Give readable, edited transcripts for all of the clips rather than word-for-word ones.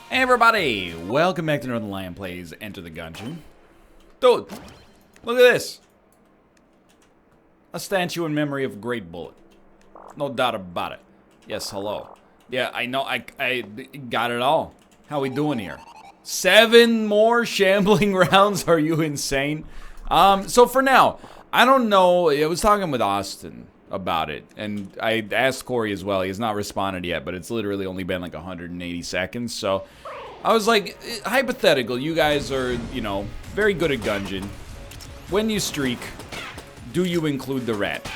Hey everybody, welcome back to Northernlion Plays Enter the Gungeon. Dude, look at this. A statue in memory of a great bullet. No doubt about it. Yes, hello. Yeah, I know, I got it all. How we doing here? 7 more shambling rounds, are you insane? So for now, I don't know, I was talking with Austin about it, and I asked Corey as well. He has not responded yet, but it's literally only been like 180 seconds, so I was like, hypothetical, you guys are, you know, very good at Gungeon. When you streak, do you include the rat?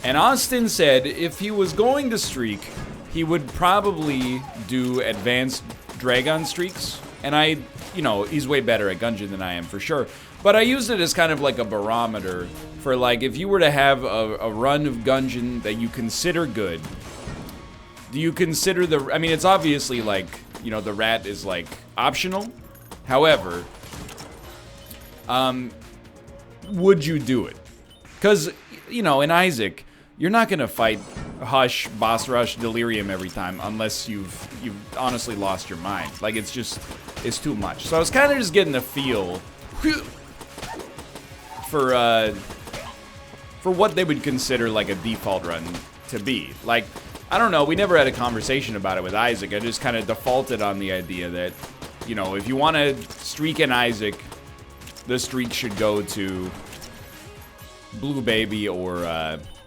And Austin said if he was going to streak, he would probably do advanced Dragun streaks, and you know, he's way better at Gungeon than I am for sure, but I used it as kind of like a barometer for like, if you were to have a run of Gungeon that you consider good, do you consider I mean, it's obviously like, you know, the rat is like optional. However, would you do it? Because, you know, in Isaac, you're not gonna fight Hush, Boss Rush, Delirium every time unless you've honestly lost your mind. Like, it's too much. So I was kind of just getting a feel for what they would consider like a default run to be. Like, I don't know, we never had a conversation about it with Isaac. I just kind of defaulted on the idea that, you know, if you want to streak in Isaac, the streak should go to Blue Baby or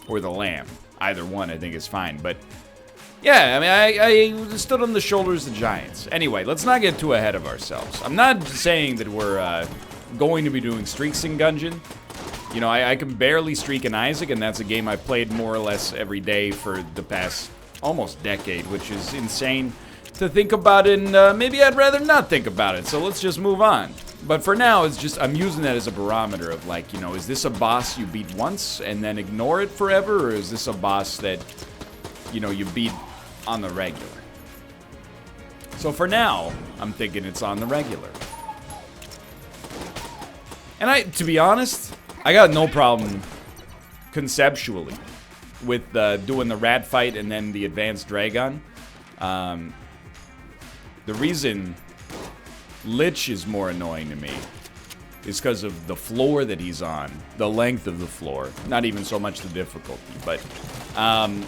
the Lamb. Either one, I think, is fine. But yeah, I mean, I stood on the shoulders of giants. Anyway, let's not get too ahead of ourselves. I'm not saying that we're going to be doing streaks in Gungeon. You know, I can barely streak in Isaac, and that's a game I've played more or less every day for the past almost decade, which is insane to think about, and maybe I'd rather not think about it, so let's just move on. But for now, it's just, I'm using that as a barometer of like, you know, is this a boss you beat once and then ignore it forever, or is this a boss that, you know, you beat on the regular? So for now, I'm thinking it's on the regular. And to be honest, I got no problem conceptually with doing the rat fight and then the advanced Dragun. The reason Lich is more annoying to me is because of the floor that he's on, the length of the floor, not even so much the difficulty, but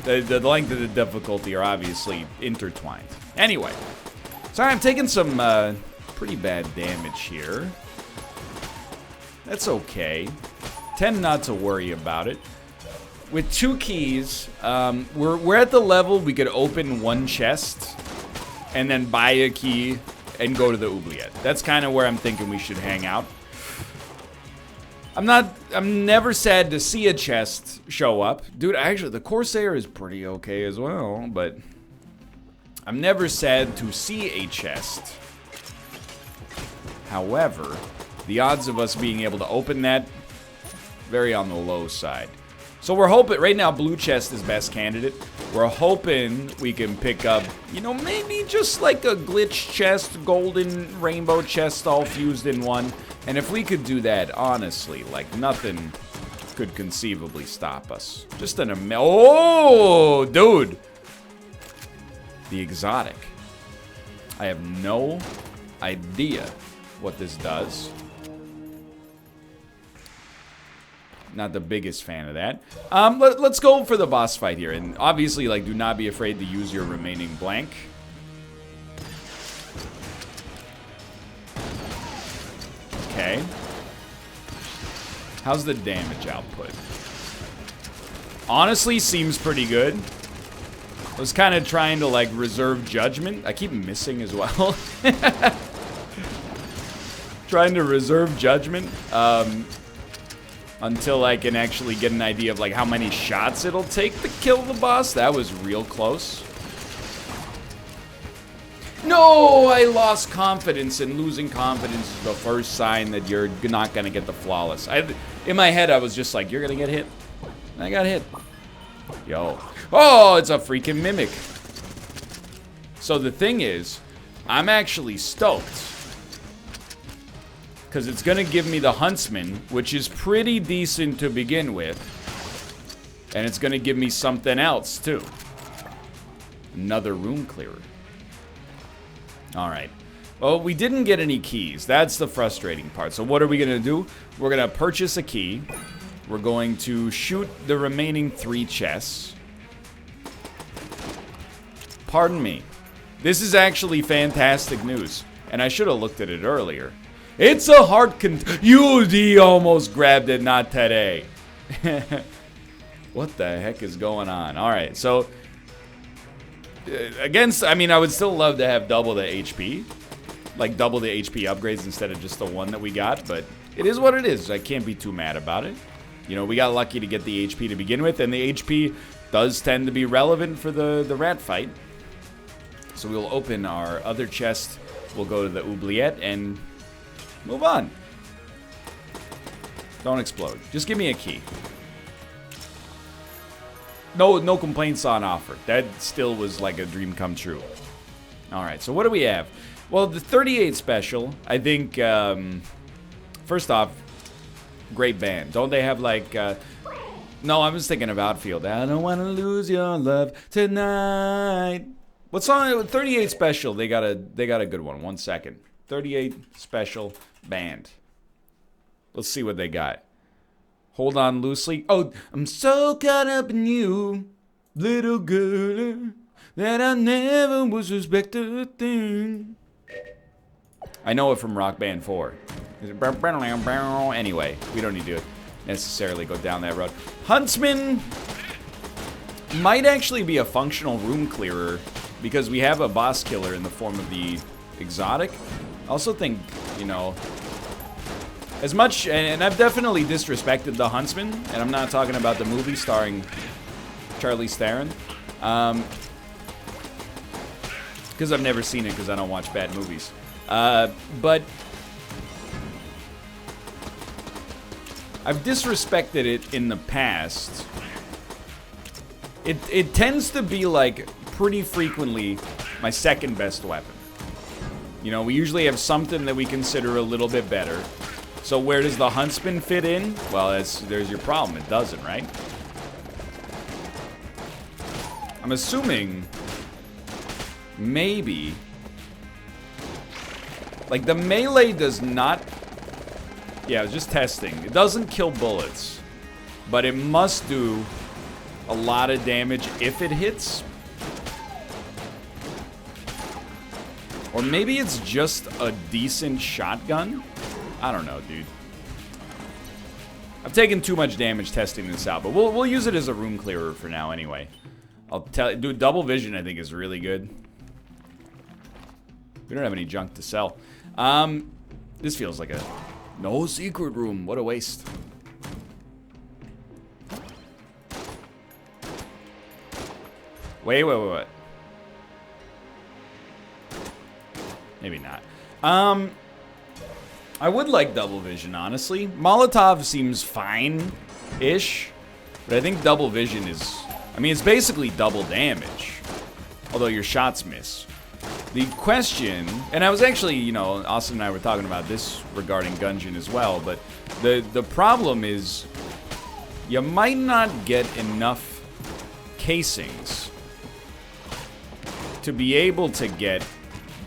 the length of the difficulty are obviously intertwined. Anyway, sorry, I'm taking some pretty bad damage here. That's okay. Tend not to worry about it. With 2 keys, we're at the level we could open 1 chest and then buy a key and go to the oubliette. That's kind of where I'm thinking we should hang out. I'm never sad to see a chest show up. Dude, actually, the Corsair is pretty okay as well, but I'm never sad to see a chest. However, the odds of us being able to open that, very on the low side. So we're hoping, right now, blue chest is best candidate. We're hoping we can pick up, you know, maybe just like a glitch chest, golden rainbow chest all fused in one. And if we could do that, honestly, like nothing could conceivably stop us. Just oh, dude. The exotic. I have no idea what this does. Not the biggest fan of that. Let's go for the boss fight here. And obviously, like, do not be afraid to use your remaining blank. Okay. How's the damage output? Honestly, seems pretty good. I was kind of trying to, like, reserve judgment. I keep missing as well. Trying to reserve judgment. Until I can actually get an idea of like how many shots it'll take to kill the boss. That was real close. No, I lost confidence, and losing confidence is the first sign that you're not gonna get the flawless. In my head, I was just like, you're gonna get hit. I got hit. Yo. Oh, it's a freaking mimic. So the thing is, I'm actually stoked. Because it's going to give me the Huntsman, which is pretty decent to begin with. And it's going to give me something else, too. Another room clearer. Alright. Well, we didn't get any keys. That's the frustrating part. So what are we going to do? We're going to purchase a key. We're going to shoot the remaining 3 chests. Pardon me. This is actually fantastic news. And I should have looked at it earlier. It's a hard UD almost grabbed it, not today. What the heck is going on? Alright, so... I mean, I would still love to have double the HP. Like, double the HP upgrades instead of just the one that we got. But it is what it is. I can't be too mad about it. You know, we got lucky to get the HP to begin with. And the HP does tend to be relevant for the rat fight. So we'll open our other chest. We'll go to the oubliette and move on. Don't explode. Just give me a key. No complaints on offer. That still was like a dream come true. Alright, so what do we have? Well, the 38 special, I think, first off, great band. Don't they have like, no, I was thinking of Outfield. I don't want to lose your love tonight. What song? 38 special. They got a good one. 1 second. 38 special band. Let's see what they got. Hold on loosely. Oh, I'm so caught up in you, little girl, that I never was suspected a thing. I know it from Rock Band 4. Anyway, we don't need to necessarily go down that road. Huntsman might actually be a functional room clearer because we have a boss killer in the form of the exotic. I also think, you know, as much, and I've definitely disrespected the Huntsman, and I'm not talking about the movie starring Charlize Theron, because I've never seen it because I don't watch bad movies. But I've disrespected it in the past. It tends to be like pretty frequently my second best weapon. You know, we usually have something that we consider a little bit better. So where does the Huntsman fit in? Well, there's your problem. It doesn't, right? I'm assuming maybe like the melee does not. Yeah, I was just testing. It doesn't kill bullets, but it must do a lot of damage if it hits. Or maybe it's just a decent shotgun. I don't know, dude. I've taken too much damage testing this out, but we'll use it as a room clearer for now anyway. I'll tell you, double vision I think is really good. We don't have any junk to sell. This feels like a no secret room. What a waste. Wait. Maybe not. I would like double vision, honestly. Molotov seems fine-ish, but I think double vision is... I mean, it's basically double damage, although your shots miss. The question, and I was actually, you know, Austin and I were talking about this regarding Gungeon as well, but the problem is you might not get enough casings to be able to get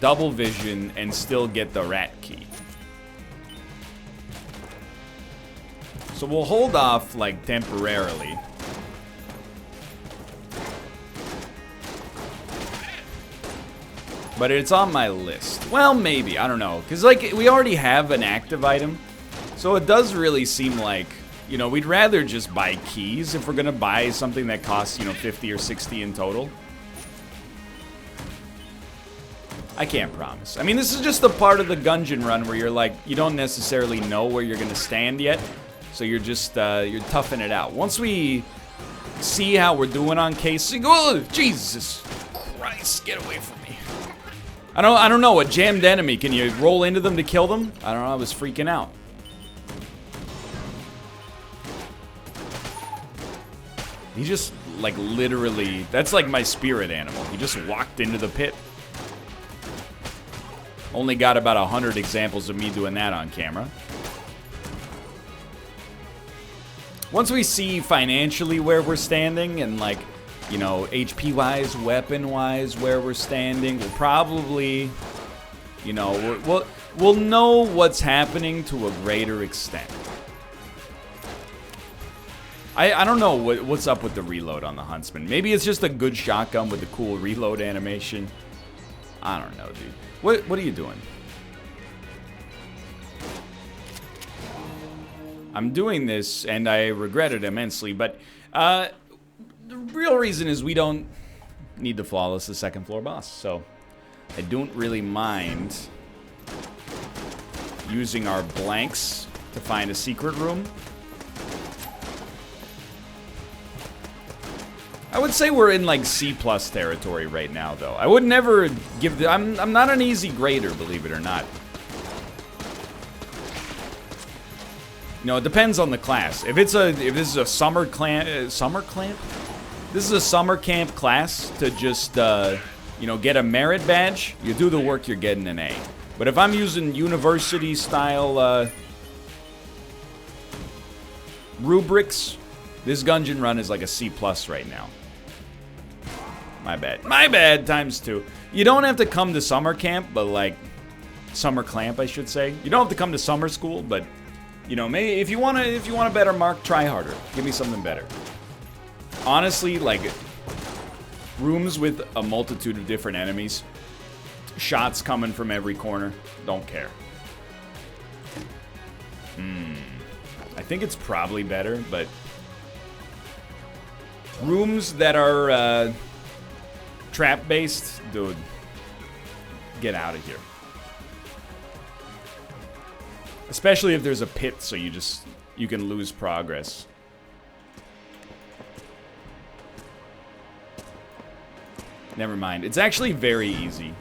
double vision and still get the rat key. So we'll hold off, like, temporarily. But it's on my list. Well, maybe. I don't know. Because, like, we already have an active item. So it does really seem like, you know, we'd rather just buy keys if we're going to buy something that costs, you know, 50 or 60 in total. I can't promise. I mean, this is just the part of the Gungeon run where you're like, you don't necessarily know where you're going to stand yet. So you're just, you're toughing it out. Once we see how we're doing on casing, oh, Jesus Christ, get away from me. I don't know, a jammed enemy, can you roll into them to kill them? I don't know, I was freaking out. He just, like, literally, that's like my spirit animal. He just walked into the pit. Only got about 100 examples of me doing that on camera. Once we see financially where we're standing and, like, you know, HP-wise, weapon-wise, where we're standing, we'll probably You know, we'll know what's happening to a greater extent. I don't know what's up with the reload on the Huntsman. Maybe it's just a good shotgun with a cool reload animation. I don't know, dude. What are you doing? I'm doing this, and I regret it immensely, but the real reason is we don't need to flawless the second floor boss, so I don't really mind using our blanks to find a secret room. I would say we're in like C+ territory right now, though. I would never give the... I'm not an easy grader, believe it or not. You know, it depends on the class. If this is a summer camp, This is a summer camp class to just you know, get a merit badge. You do the work, you're getting an A. But if I'm using university style rubrics, this Gungeon run is like a C+ right now. My bad. My bad times 2. You don't have to come to summer camp, but like summer clamp, I should say. You don't have to come to summer school, but you know, maybe if you want a better mark, try harder. Give me something better. Honestly, like rooms with a multitude of different enemies, shots coming from every corner, don't care. I think it's probably better, but rooms that are trap-based, dude, get out of here. Especially if there's a pit, so you can lose progress. Never mind. It's actually very easy.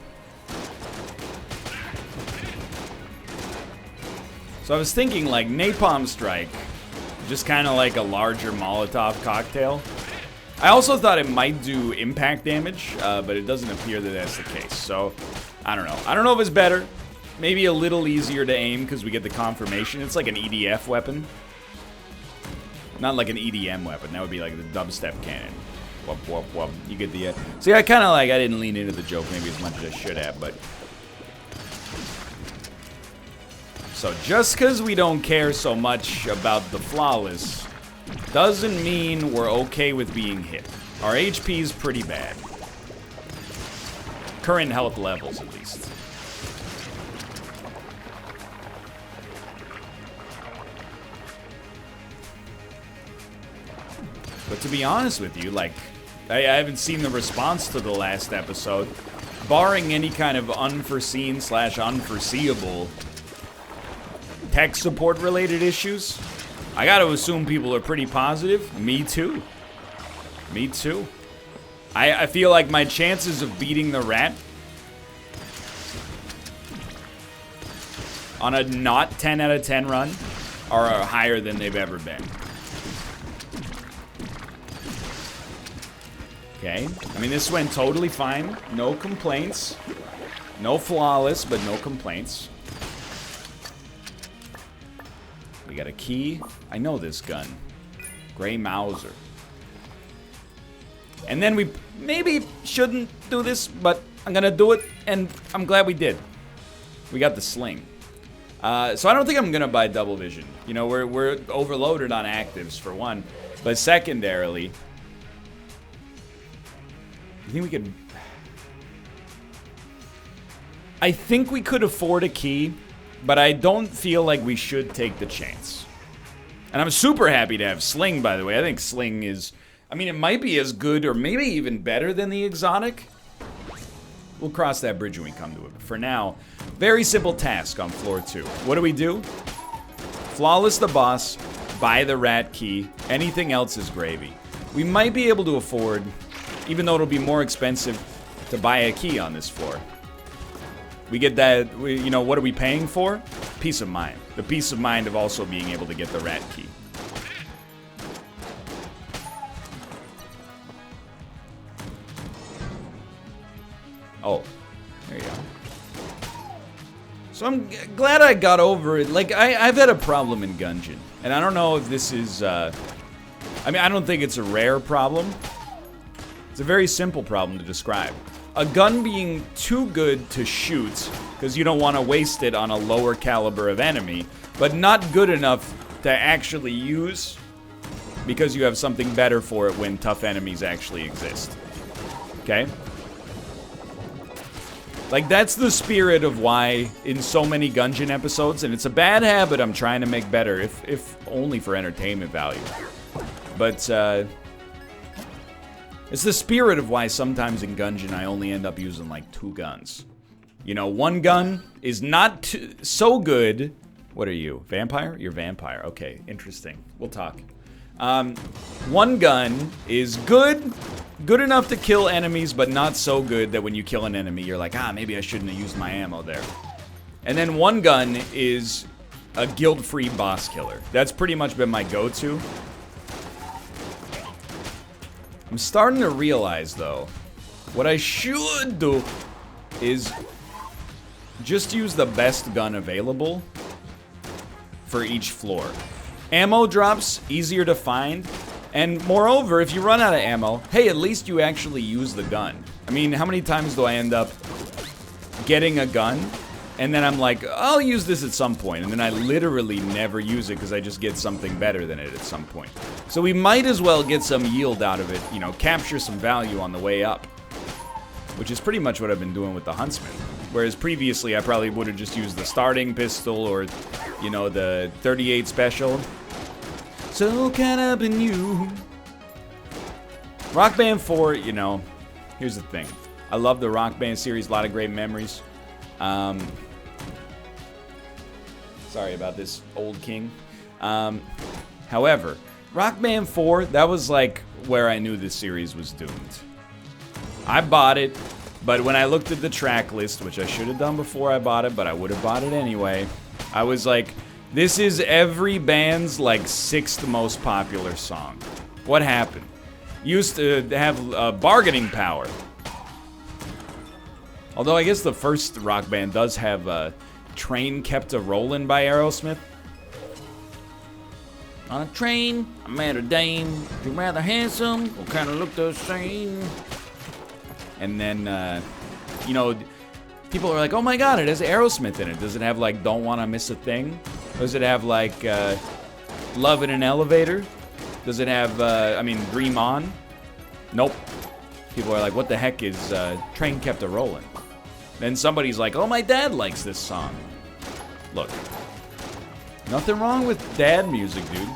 So I was thinking, like, Napalm Strike, just kind of like a larger Molotov cocktail. I also thought it might do impact damage, but it doesn't appear that that's the case. So, I don't know. I don't know if it's better. Maybe a little easier to aim because we get the confirmation. It's like an EDF weapon. Not like an EDM weapon. That would be like the dubstep cannon. Whoop, whoop, whoop. You get the... See, I kind of like... I didn't lean into the joke maybe as much as I should have, but... So, just because we don't care so much about the flawless doesn't mean we're okay with being hit. Our HP is pretty bad. Current health levels, at least. But to be honest with you, like, I haven't seen the response to the last episode. Barring any kind of unforeseen / unforeseeable tech support related issues, I gotta assume people are pretty positive. Me too. Me too. I feel like my chances of beating the rat on a not 10 out of 10 run are higher than they've ever been. Okay, I mean, this went totally fine. No complaints. No flawless, but no complaints. We got a key. I know this gun. Gray Mauser. And then we maybe shouldn't do this, but I'm gonna do it, and I'm glad we did. We got the sling. So I don't think I'm gonna buy double vision. You know, we're overloaded on actives for one, but secondarily, I think we could... I think we could afford a key, but I don't feel like we should take the chance. And I'm super happy to have Sling, by the way. I think Sling is... I mean, it might be as good or maybe even better than the exotic. We'll cross that bridge when we come to it. But for now, very simple task on floor 2. What do? Flawless the boss, buy the rat key. Anything else is gravy. We might be able to afford... Even though it'll be more expensive to buy a key on this floor. We get that, you know, what are we paying for? Peace of mind. The peace of mind of also being able to get the rat key. Oh, there you go. So I'm glad I got over it. Like, I've had a problem in Gungeon. And I don't know if this is, I mean, I don't think it's a rare problem. It's a very simple problem to describe. a gun being too good to shoot, because you don't want to waste it on a lower caliber of enemy, but not good enough to actually use, because you have something better for it when tough enemies actually exist. Okay? Like, that's the spirit of why in so many Gungeon episodes, and it's a bad habit I'm trying to make better, if only for entertainment value. But, it's the spirit of why sometimes in Gungeon I only end up using, like, 2 guns. You know, 1 gun is not so good. What are you? Vampire? You're vampire. Okay, interesting. We'll talk. 1 gun is good enough to kill enemies, but not so good that when you kill an enemy, you're like, ah, maybe I shouldn't have used my ammo there. And then 1 gun is a guild-free boss killer. That's pretty much been my go-to. I'm starting to realize, though, what I should do is just use the best gun available for each floor. Ammo drops, easier to find, and moreover, if you run out of ammo, hey, at least you actually use the gun. I mean, how many times do I end up getting a gun, and then I'm like, I'll use this at some point, and then I literally never use it because I just get something better than it at some point. So we might as well get some yield out of it, you know, capture some value on the way up, which is pretty much what I've been doing with the Huntsman. Whereas previously, I probably would have just used the starting pistol or, you know, the 38 special. So caught up in you. Rock Band 4, you know, here's the thing. I love the Rock Band series, a lot of great memories. Sorry about this, old king. However, Rock Band 4, that was like where I knew this series was doomed. I bought it, but when I looked at the track list, which I should have done before I bought it, but I would have bought it anyway, I was like, this is every band's, like, 6th most popular song. What happened? Used to have bargaining power. Although I guess the first Rock Band does have Train Kept A-Rollin' by Aerosmith. On a train, I met a dame. You're rather handsome, or kind of look the same. And then, you know, people are like, oh my god, it has Aerosmith in it. Does it have, like, Don't Wanna Miss a Thing? Does it have, like, Love in an Elevator? Does it have, I mean, Dream On? Nope. People are like, what the heck is Train Kept A-Rollin'? Then somebody's like, oh, my dad likes this song. Look. Nothing wrong with dad music, dude.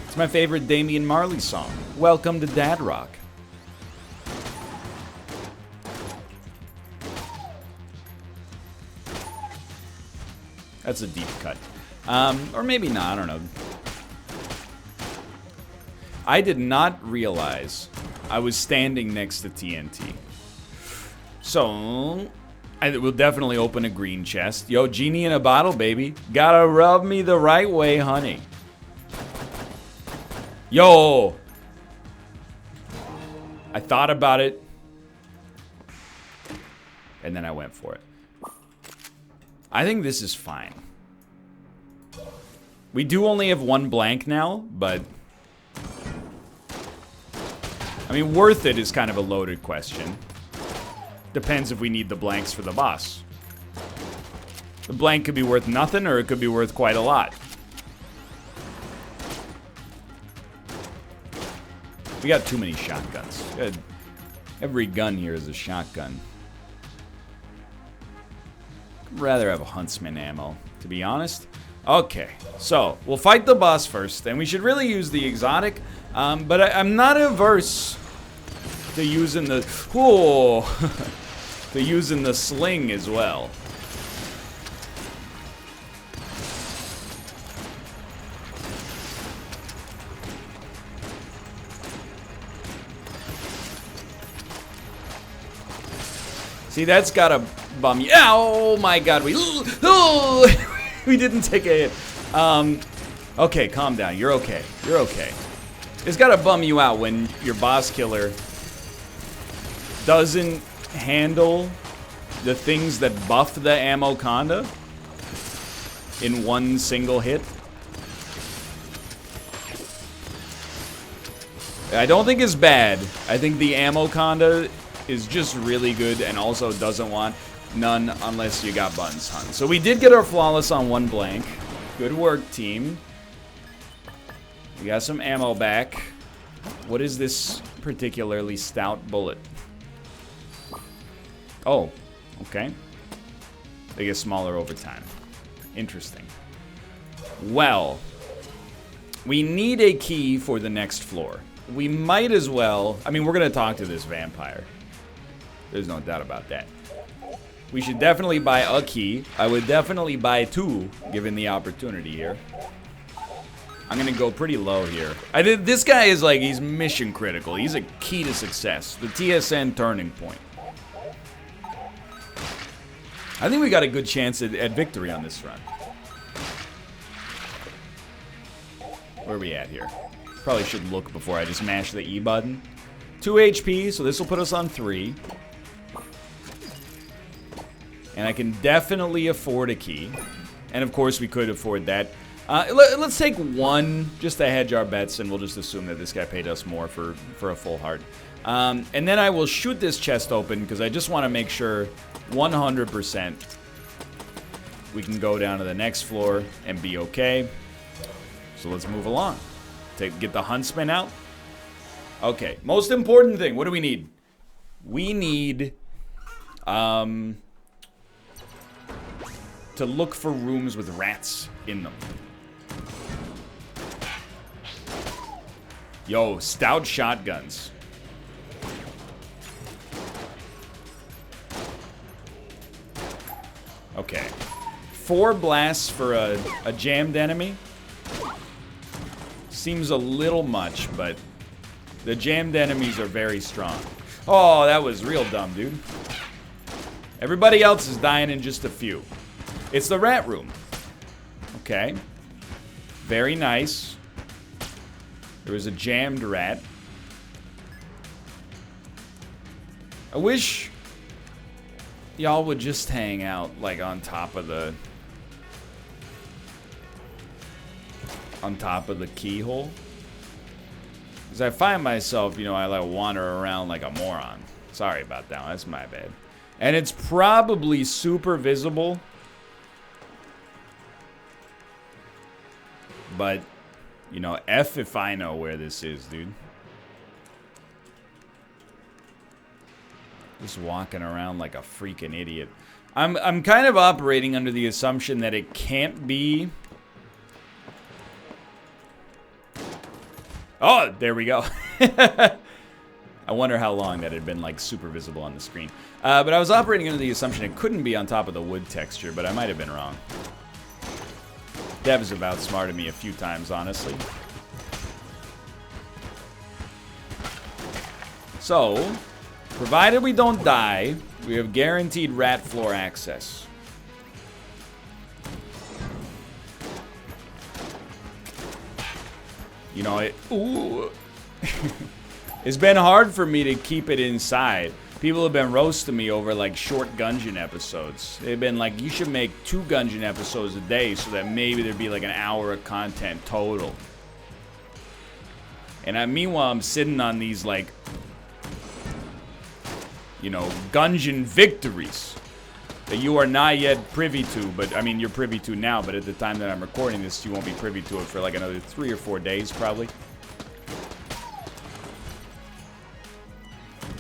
It's my favorite Damian Marley song. Welcome to Dad Rock. That's a deep cut. Or maybe not, I don't know. I did not realize I was standing next to TNT. So, I will definitely open a green chest. Yo, genie in a bottle, baby. Gotta rub me the right way, honey. Yo! I thought about it. And then I went for it. I think this is fine. We do only have 1 blank now, but... I mean, worth it is kind of a loaded question. Depends if we need the blanks for the boss. The blank could be worth nothing, or it could be worth quite a lot. We got too many shotguns. Every gun here is a shotgun. I'd rather have a huntsman ammo, to be honest. Okay, so we'll fight the boss first, and we should really use the exotic. But I'm not averse to using the to using the sling as well. See, that's gotta bum you. Oh my god, we didn't take a hit. Okay, calm down. You're okay. You're okay. It's gotta bum you out when your boss killer doesn't handle the things that buff the ammo conda in one single hit. I don't think it's bad. I think the ammo conda is just really good and also doesn't want none unless you got buttons, hun. So we did get our flawless on 1 blank. Good work, team. We got some ammo back. What is this particularly stout bullet? Oh, okay. They get smaller over time. Interesting. Well, we need a key for the next floor. We might as well... I mean, we're going to talk to this vampire. There's no doubt about that. We should definitely buy a key. I would definitely buy 2, given the opportunity here. I'm going to go pretty low here. This guy is like, he's mission critical. He's a key to success. The TSN turning point. I think we got a good chance at victory on this run. Where are we at here? Probably should look before I just mash the E button. 2 HP, so this will put us on 3. And I can definitely afford a key. And of course we could afford that. Let's take 1 just to hedge our bets, and we'll just assume that this guy paid us more for a full heart. And then I will shoot this chest open because I just want to make sure 100% we can go down to the next floor and be okay. So let's move along. Get the huntsman out. Okay, most important thing. What do we need? We need to look for rooms with rats in them. Yo, stout shotguns. Okay. 4 blasts for a jammed enemy. Seems a little much, but the jammed enemies are very strong. Oh, that was real dumb, dude. Everybody else is dying in just a few. It's the rat room. Okay. Very nice. There was a jammed rat. I wish y'all would just hang out, like, on top of the keyhole. Because I find myself, you know, I like wander around like a moron. Sorry about that one. That's my bad. And it's probably super visible. But, you know, F if I know where this is, dude. Just walking around like a freaking idiot. I'm kind of operating under the assumption that it can't be... Oh, there we go. I wonder how long that had been, like, super visible on the screen. But I was operating under the assumption it couldn't be on top of the wood texture, but I might have been wrong. Dev has about smarted me a few times, honestly. So, provided we don't die, we have guaranteed rat floor access. You know, it's been hard for me to keep it inside. People have been roasting me over, like, short Gungeon episodes. They've been like, you should make 2 Gungeon episodes a day so that maybe there'd be, like, an hour of content total. And meanwhile, I'm sitting on these, like, you know, Gungeon victories that you are not yet privy to. But, I mean, you're privy to now, but at the time that I'm recording this, you won't be privy to it for, like, another 3 or 4 days, probably.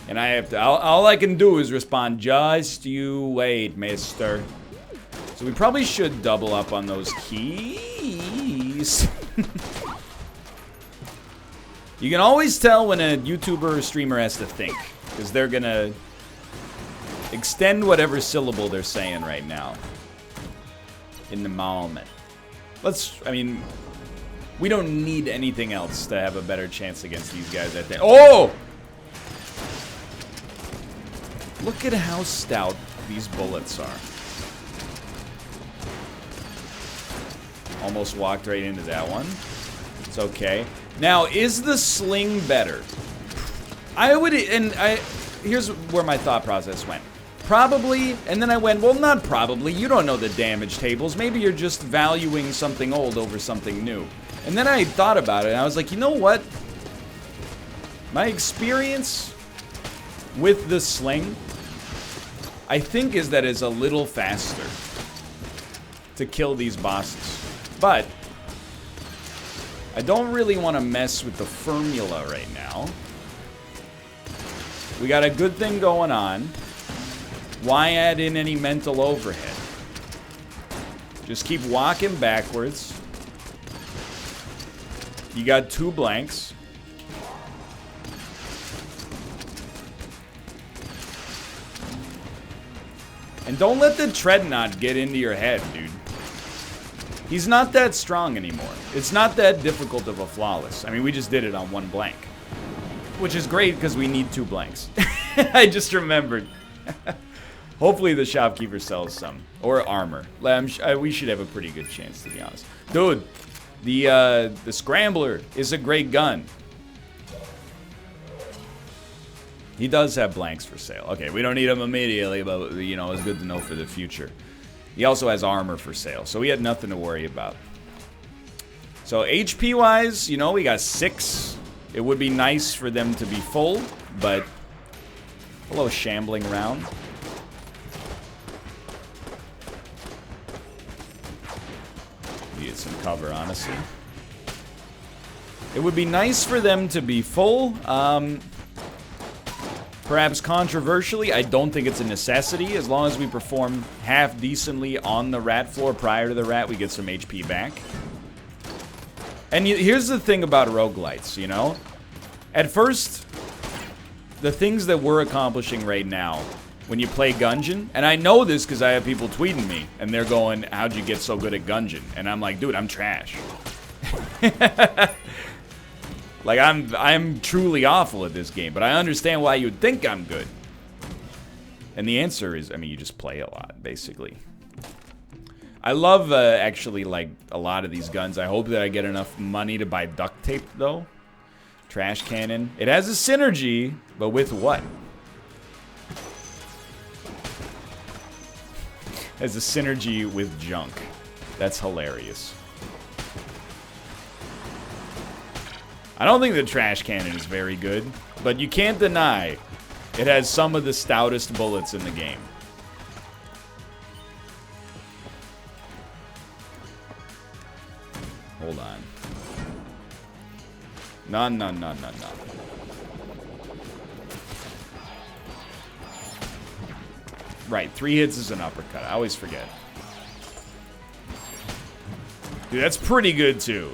And I have to, all I can do is respond, just you wait, mister. So we probably should double up on those keys. You can always tell when a YouTuber or streamer has to think, because they're gonna extend whatever syllable they're saying right now. In the moment. I mean, we don't need anything else to have a better chance against these guys, I think. Oh! Look at how stout these bullets are. Almost walked right into that one. It's okay. Now, is the sling better? Here's where my thought process went. Probably, and then I went, well, not probably. You don't know the damage tables. Maybe you're just valuing something old over something new. And then I thought about it, and I was like, you know what? My experience with the sling, I think, is that it's a little faster to kill these bosses. But I don't really want to mess with the formula right now. We got a good thing going on. Why add in any mental overhead? Just keep walking backwards. You got 2 blanks. And don't let the Treadnought get into your head, dude. He's not that strong anymore. It's not that difficult of a flawless. I mean, we just did it on 1 blank. Which is great because we need 2 blanks. I just remembered. Hopefully the shopkeeper sells some. Or armor. We should have a pretty good chance, to be honest. Dude, the Scrambler is a great gun. He does have blanks for sale. Okay, we don't need them immediately, but, you know, it's good to know for the future. He also has armor for sale, so we had nothing to worry about. So HP-wise, you know, we got 6. It would be nice for them to be full, but hello, shambling around. Need some cover, honestly. It would be nice for them to be full. Perhaps controversially, I don't think it's a necessity. As long as we perform half decently on the rat floor prior to the rat, we get some HP back. And here's the thing about roguelites, you know? At first, the things that we're accomplishing right now, when you play Gungeon, and I know this because I have people tweeting me, and they're going, how'd you get so good at Gungeon? And I'm like, dude, I'm trash. Like, I'm truly awful at this game, but I understand why you'd think I'm good. And the answer is, I mean, you just play a lot, basically. I love, actually, like, a lot of these guns. I hope that I get enough money to buy duct tape, though. Trash cannon. It has a synergy, but with what? It has a synergy with junk. That's hilarious. I don't think the trash cannon is very good, but you can't deny it has some of the stoutest bullets in the game. Hold on. No. Right, 3 hits is an uppercut. I always forget. Dude, that's pretty good, too.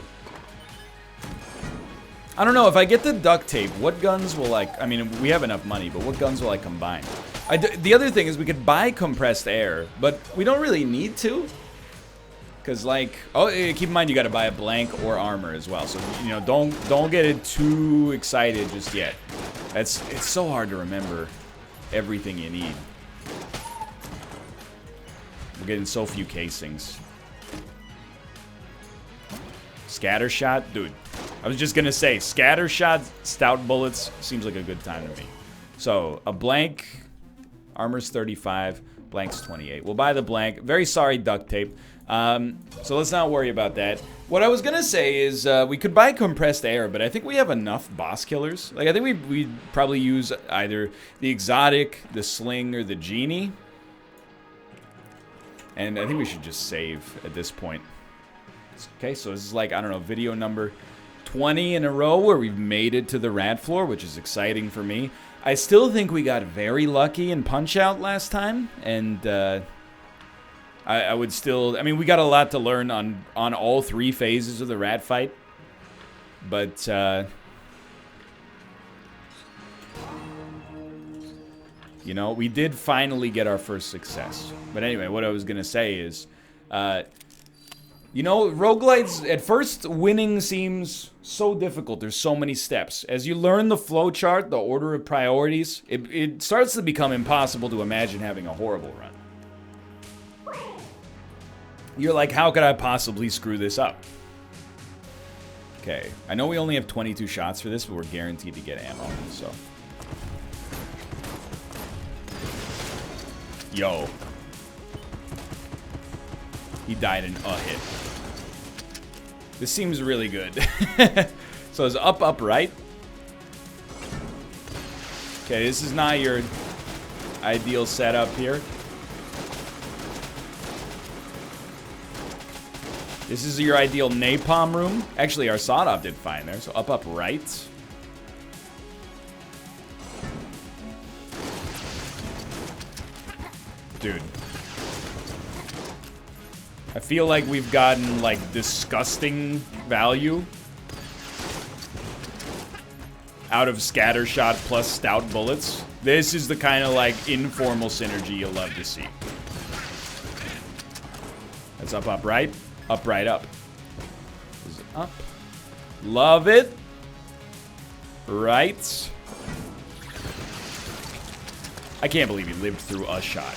I don't know, if I get the duct tape, what guns will I mean, we have enough money, but what guns will I combine? The other thing is we could buy compressed air, but we don't really need to. Because, like, oh, keep in mind you got to buy a blank or armor as well. So, you know, don't get it too excited just yet. It's so hard to remember everything you need. We're getting so few casings. Scatter shot, dude. I was just gonna say, scatter shot, stout bullets seems like a good time to me. So a blank, armor's 35, blank's 28. We'll buy the blank. Very sorry, duct tape. So let's not worry about that. What I was gonna say is we could buy compressed air, but I think we have enough boss killers. Like I think we probably use either the exotic, the sling, or the genie. And I think we should just save at this point. Okay, so this is like, I don't know, video number 20 in a row where we've made it to the rat floor, which is exciting for me. I still think we got very lucky in Punch-Out last time, and I would still... I mean, we got a lot to learn on all 3 phases of the rat fight, but... you know, we did finally get our first success. But anyway, what I was going to say is... you know, roguelites, at first, winning seems so difficult. There's so many steps. As you learn the flowchart, the order of priorities, it starts to become impossible to imagine having a horrible run. You're like, how could I possibly screw this up? Okay, I know we only have 22 shots for this, but we're guaranteed to get ammo, so... Yo. He died in a hit. This seems really good. So it's up, right. Okay, this is not your ideal setup here. This is your ideal napalm room. Actually, our sawed-off did fine there, so up, right. Dude. I feel like we've gotten, like, disgusting value out of scattershot plus stout bullets. This is the kind of, like, informal synergy you'll love to see. That's up, right. Up, right, up. Is it up? Love it. Right. I can't believe he lived through a shot.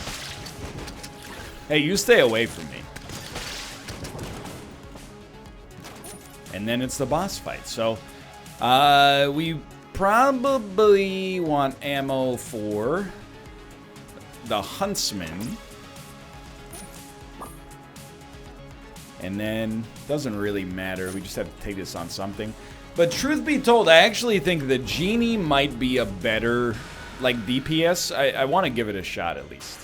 Hey, you stay away from me. And then it's the boss fight. So, we probably want ammo for the huntsman. And then, doesn't really matter. We just have to take this on something. But truth be told, I actually think the genie might be a better, like, DPS. I want to give it a shot at least.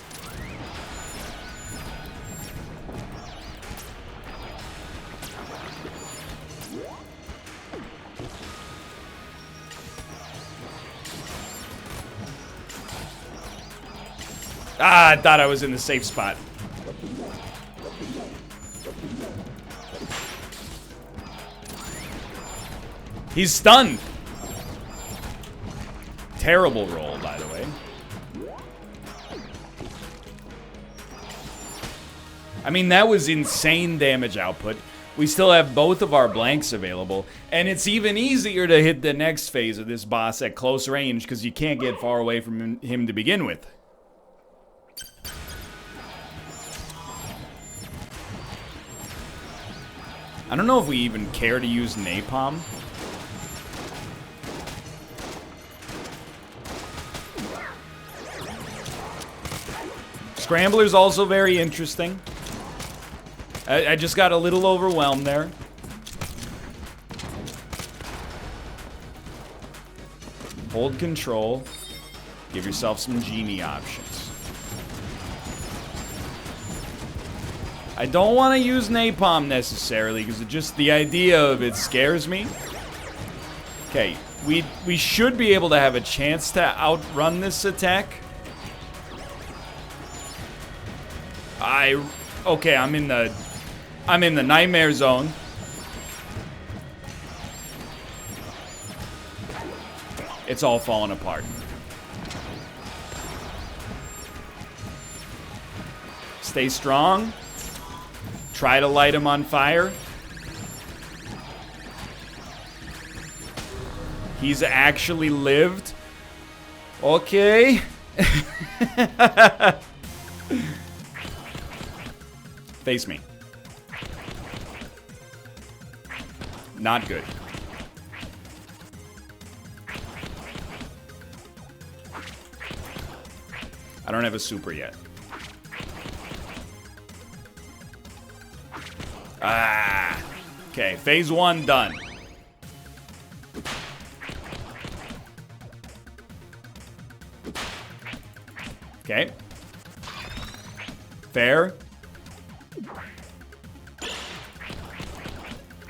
Ah, I thought I was in the safe spot. He's stunned. Terrible roll, by the way. I mean, that was insane damage output. We still have both of our blanks available. And it's even easier to hit the next phase of this boss at close range because you can't get far away from him to begin with. I don't know if we even care to use napalm. Scrambler's also very interesting. I just got a little overwhelmed there. Hold control. Give yourself some genie options. I don't want to use napalm necessarily because it just the idea of it scares me. Okay, we should be able to have a chance to outrun this attack. Okay, I'm in the nightmare zone. It's all falling apart. Stay strong. Try to light him on fire. He's actually lived. Okay. Face me. Not good. I don't have a super yet. Ah. Okay, phase 1 done. Okay. Fair.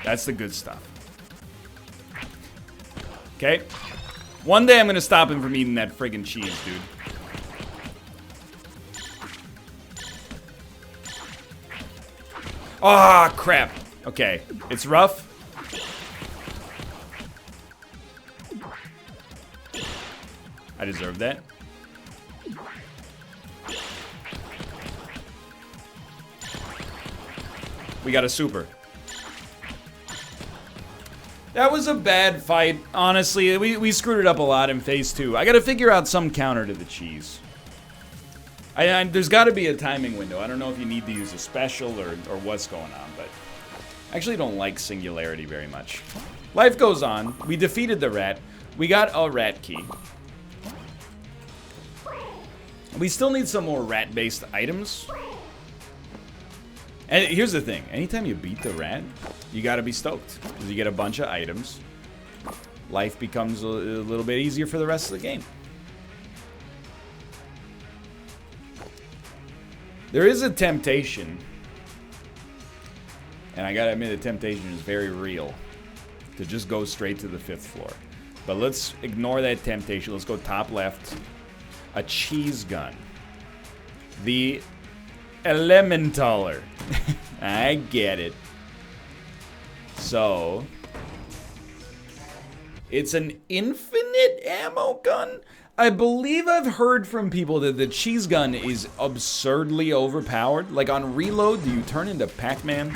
That's the good stuff. Okay. One day I'm gonna stop him from eating that friggin' cheese, dude. Ah, crap. Okay, it's rough. I deserve that. We got a super. That was a bad fight, honestly. We screwed it up a lot in phase 2. I gotta figure out some counter to the cheese. There's gotta be a timing window. I don't know if you need to use a special or what's going on, but I actually don't like Singularity very much. Life goes on. We defeated the rat. We got a rat key. We still need some more rat-based items. And here's the thing. Anytime you beat the rat, you gotta be stoked. Because you get a bunch of items. Life becomes a little bit easier for the rest of the game. There is a temptation, and I gotta admit the temptation is very real, to just go straight to the 5th floor. But let's ignore that temptation. Let's go top left. A cheese gun. The Elementaler. I get it. So, it's an infinite ammo gun? I believe I've heard from people that the cheese gun is absurdly overpowered. Like on reload, do you turn into Pac-Man?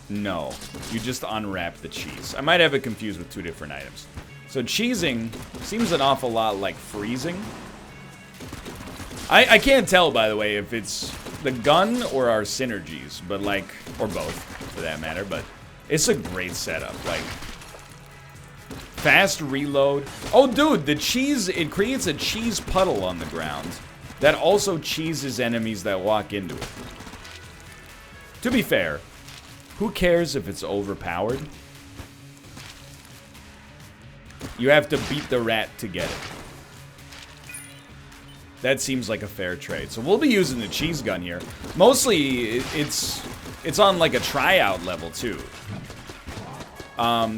No, you just unwrap the cheese. I might have it confused with 2 different items. So cheesing seems an awful lot like freezing. I can't tell, by the way, if it's the gun or our synergies, but like, or both, for that matter, but it's a great setup, like, fast reload. Oh, dude, the cheese, it creates a cheese puddle on the ground that also cheeses enemies that walk into it. To be fair, who cares if it's overpowered? You have to beat the rat to get it. That seems like a fair trade. So we'll be using the cheese gun here. Mostly, it's on like a tryout level too.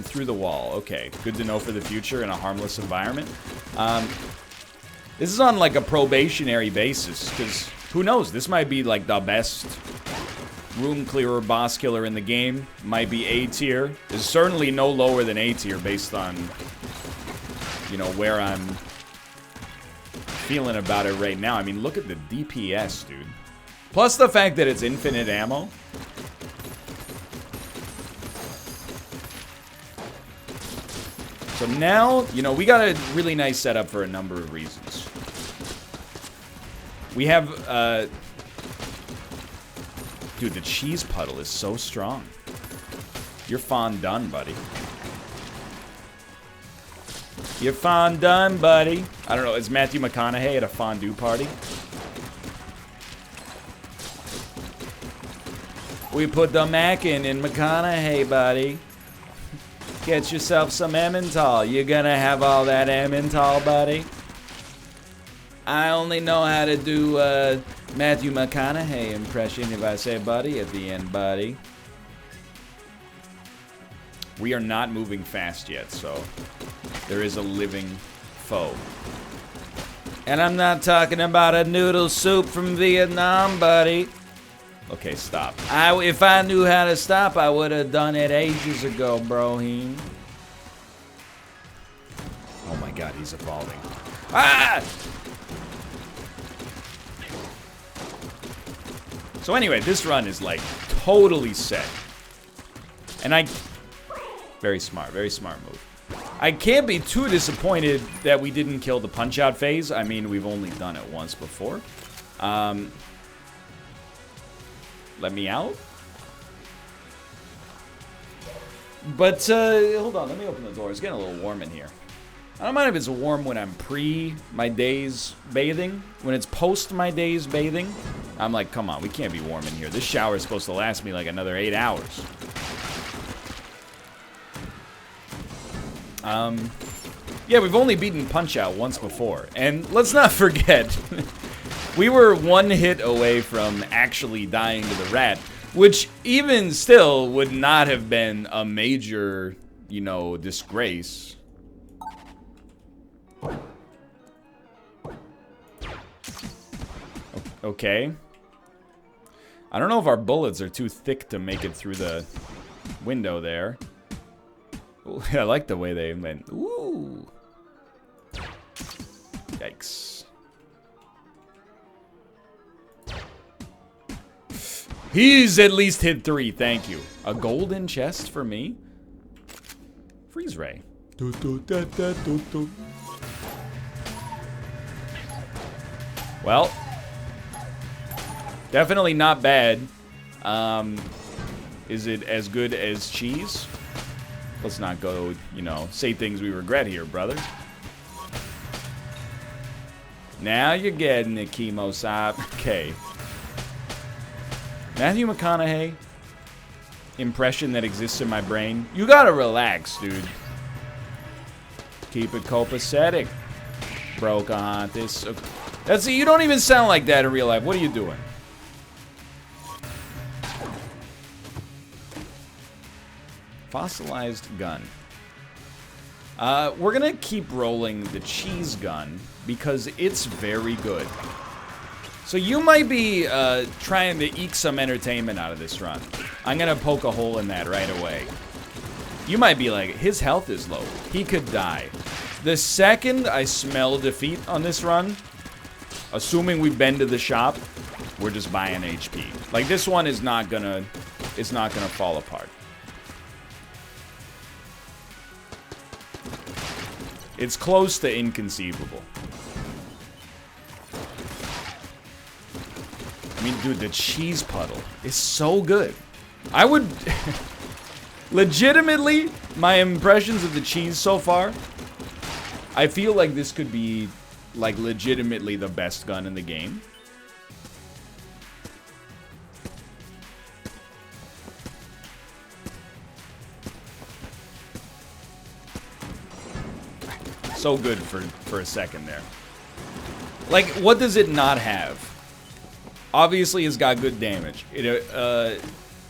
Through the wall. Okay, good to know for the future in a harmless environment. This is on like a probationary basis, because who knows? This might be like the best room clearer boss killer in the game. Might be A tier. It's certainly no lower than A tier based on, you know, where I'm feeling about it right now. I mean, look at the DPS, dude. Plus the fact that it's infinite ammo. So now, you know, we got a really nice setup for a number of reasons. We have, dude, the cheese puddle is so strong. You're done, buddy. You're done, buddy. I don't know, is Matthew McConaughey at a fondue party? We put the mac in McConaughey, buddy. Get yourself some Emmental. You're gonna have all that Emmental, buddy. I only know how to do Matthew McConaughey impression if I say buddy at the end, buddy. We are not moving fast yet, so there is a living foe. And I'm not talking about a noodle soup from Vietnam, buddy. Okay, stop. If I knew how to stop, I would have done it ages ago, broheen. Oh my god, he's evolving. Ah! So anyway, this run is like totally set. And very smart move. I can't be too disappointed that we didn't kill the punch-out phase. I mean, we've only done it once before. Let me out. But, hold on, let me open the door. It's getting a little warm in here. I don't mind if it's warm when I'm pre my day's bathing. When it's post my day's bathing, I'm like, come on, we can't be warm in here. This shower is supposed to last me like another 8 hours. Yeah, we've only beaten Punch-Out once before. And let's not forget, we were 1 hit away from actually dying to the rat, which even still would not have been a major, you know, disgrace. Okay. I don't know if our bullets are too thick to make it through the window there. Ooh, I like the way they went. Ooh. Yikes. He's at least hit 3, thank you. A golden chest for me? Freeze ray. Well, definitely not bad. Is it as good as cheese? Let's not go, you know, say things we regret here, brother. Now you're getting it, Chemo Sop. Okay. Matthew McConaughey impression that exists in my brain. You gotta relax, dude. Keep it copacetic. Brocantis. That's you don't even sound like that in real life. What are you doing? Fossilized gun. We're gonna keep rolling the cheese gun because it's very good. So you might be trying to eke some entertainment out of this run. I'm gonna poke a hole in that right away. You might be like, his health is low. He could die. The second I smell defeat on this run, assuming we've been to the shop, we're just buying HP. Like this one is not gonna fall apart. It's close to inconceivable. I mean, dude, the cheese puddle is so good. I would... legitimately, my impressions of the cheese so far, I feel like this could be, like, legitimately the best gun in the game. So good for a second there. Like, what does it not have? Obviously, it's got good damage. It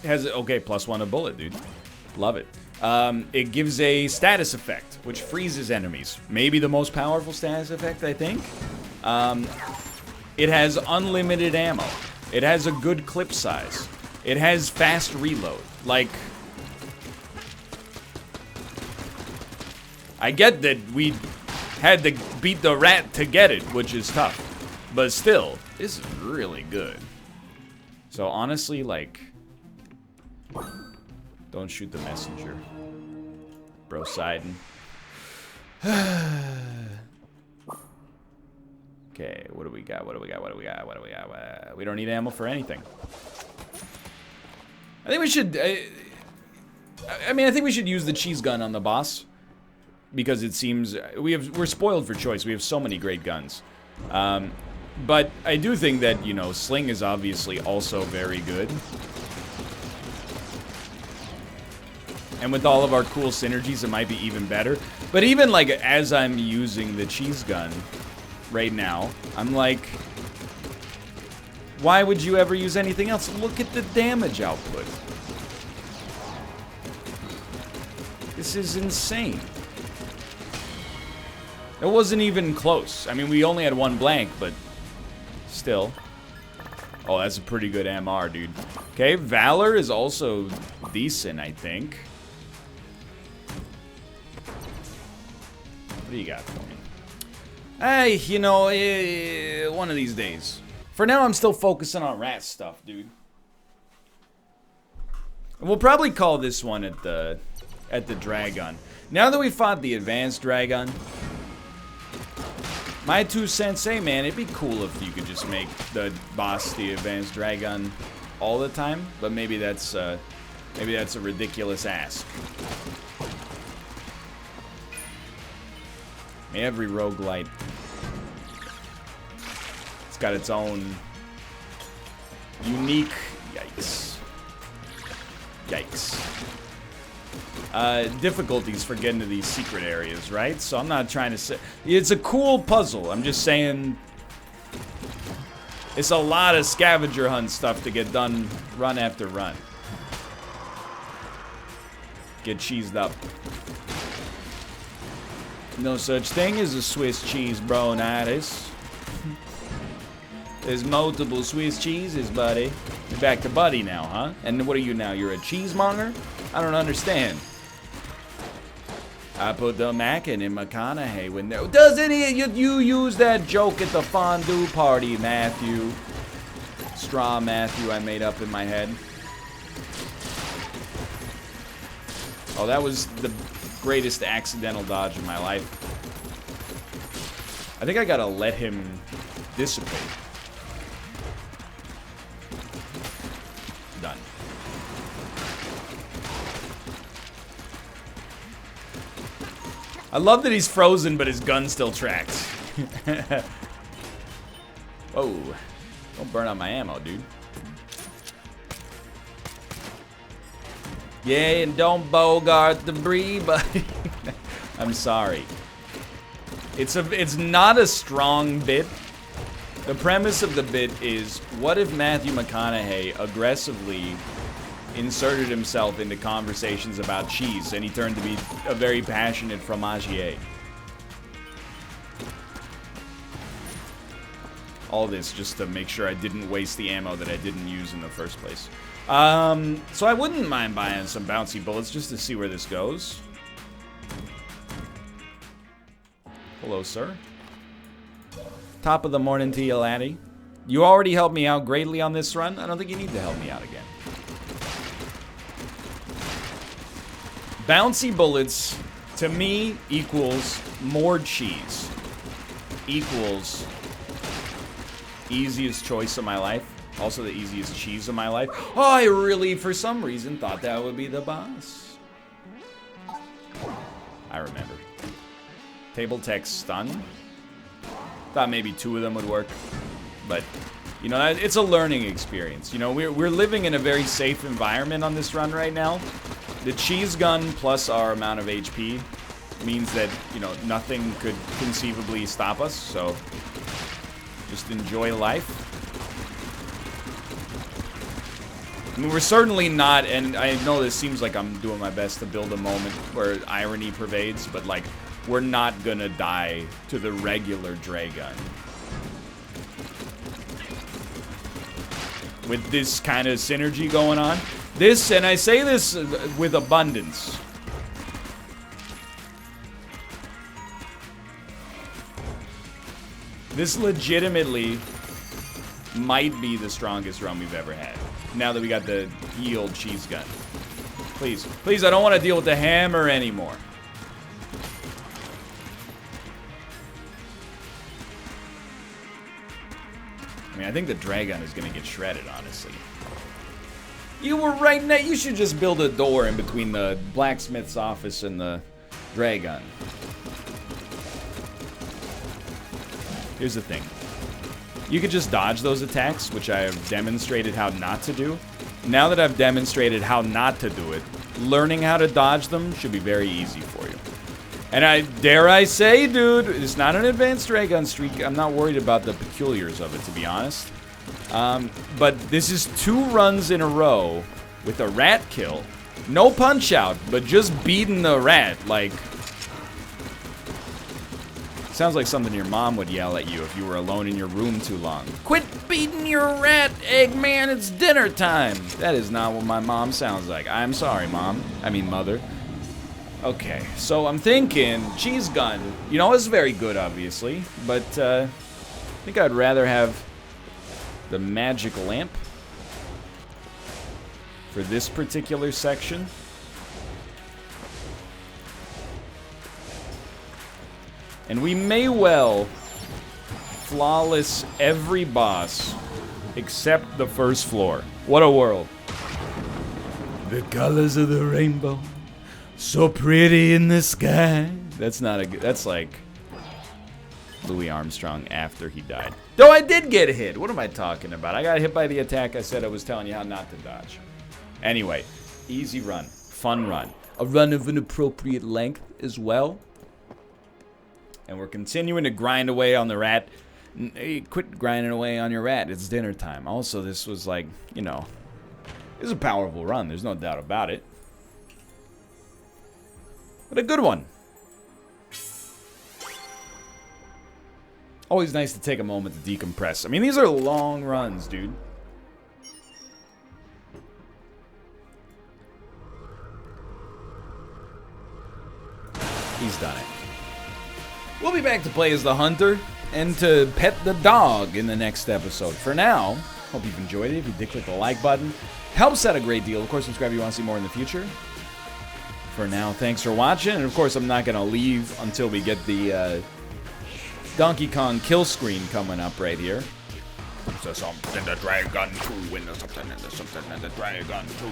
has, okay, +1 a bullet, dude. Love it. It gives a status effect, which freezes enemies. Maybe the most powerful status effect, I think. It has unlimited ammo. It has a good clip size. It has fast reload. Like, I get that we had to beat the rat to get it, which is tough. But still, this is really good. So honestly, like, don't shoot the messenger. Bro siding. Okay, what do we got? What do we got? What do we got? What do we got? We don't need ammo for anything. I think we should... I mean, I think we should use the cheese gun on the boss. Because it seems... We're spoiled for choice. We have so many great guns. But I do think that, you know, Sling is obviously also very good. And with all of our cool synergies, it might be even better. But even, like, as I'm using the cheese gun right now, I'm like... Why would you ever use anything else? Look at the damage output. This is insane. It wasn't even close. I mean, we only had one blank, but still. Oh, that's a pretty good MR, dude. Okay, Valor is also decent, I think. What do you got for me? Hey, you know, one of these days. For now, I'm still focusing on rat stuff, dude. We'll probably call this one at the Dragun. Now that we fought the advanced Dragun, my 2 cents, hey man, it'd be cool if you could just make the boss the advanced Dragun all the time, but maybe that's a ridiculous ask. Every roguelite, it's got its own unique, yikes, difficulties for getting to these secret areas, right? So I'm not trying to say... It's a cool puzzle. I'm just saying... It's a lot of scavenger hunt stuff to get done run after run. Get cheesed up. No such thing as a Swiss cheese, bro-nitis. There's multiple Swiss cheeses, buddy. You're back to buddy now, huh? And what are you now? You're a cheesemonger? I don't understand. I put the mackin' in McConaughey when there... Doesn't he? You use that joke at the fondue party, Matthew. Straw Matthew I made up in my head. Oh, that was the greatest accidental dodge of my life. I think I gotta let him dissipate. Done. I love that he's frozen, but his gun still tracks. Whoa. Don't burn out my ammo, dude. Yeah, and don't bogart the brie, buddy. I'm sorry. It's not a strong bit. The premise of the bit is, what if Matthew McConaughey aggressively inserted himself into conversations about cheese and he turned to be a very passionate fromagier? All this just to make sure I didn't waste the ammo that I didn't use in the first place. So I wouldn't mind buying some bouncy bullets just to see where this goes. Hello, sir. Top of the morning to you, laddie. You already helped me out greatly on this run. I don't think you need to help me out again. Bouncy bullets, to me, equals more cheese. Equals easiest choice of my life. Also the easiest cheese of my life. Oh, I really, for some reason, thought that would be the boss. I remember. Table tech stun. Thought maybe 2 of them would work. But, you know, it's a learning experience. You know, we're living in a very safe environment on this run right now. The cheese gun plus our amount of HP means that, you know, nothing could conceivably stop us. So, just enjoy life. I mean, we're certainly not, and I know this seems like I'm doing my best to build a moment where irony pervades, but, like, we're not gonna die to the regular Dragun. With this kind of synergy going on. This, and I say this with abundance. This legitimately might be the strongest run we've ever had. Now that we got the yield cheese gun. Please, please, I don't want to deal with the hammer anymore. I mean, I think the Dragun is going to get shredded, honestly. You were right now. You should just build a door in between the blacksmith's office and the Dragun. Here's the thing. You could just dodge those attacks, which I have demonstrated how not to do. Now that I've demonstrated how not to do it, learning how to dodge them should be very easy for you. And dare I say, dude, it's not an advanced Dragun streak. I'm not worried about the peculiars of it, to be honest. But this is 2 runs in a row with a rat kill. No punch out, but just beating the rat, like... Sounds like something your mom would yell at you if you were alone in your room too long. Quit beating your rat, Eggman, it's dinner time. That is not what my mom sounds like. I'm sorry, Mom. I mean, Mother. Okay, so I'm thinking cheese gun. You know, it's very good, obviously, but I think I'd rather have the magic lamp for this particular section. And we may well flawless every boss except the first floor. What a world. The colors of the rainbow, so pretty in the sky. That's not a good, that's like Louis Armstrong after he died. Though I did get hit. What am I talking about? I got hit by the attack I said I was telling you how not to dodge. Anyway, easy run, fun run. A run of an appropriate length as well. And we're continuing to grind away on the rat. Hey, quit grinding away on your rat. It's dinner time. Also, this was like, you know, this is a powerful run. There's no doubt about it. But a good one. Always nice to take a moment to decompress. I mean, these are long runs, dude. He's done it. We'll be back to play as the hunter and to pet the dog in the next episode. For now, hope you've enjoyed it. If you did, click the like button. Helps out a great deal. Of course, subscribe if you want to see more in the future. For now, thanks for watching. And of course, I'm not going to leave until we get the Donkey Kong kill screen coming up right here. So something the Dragun 2, and something and the Dragun 2.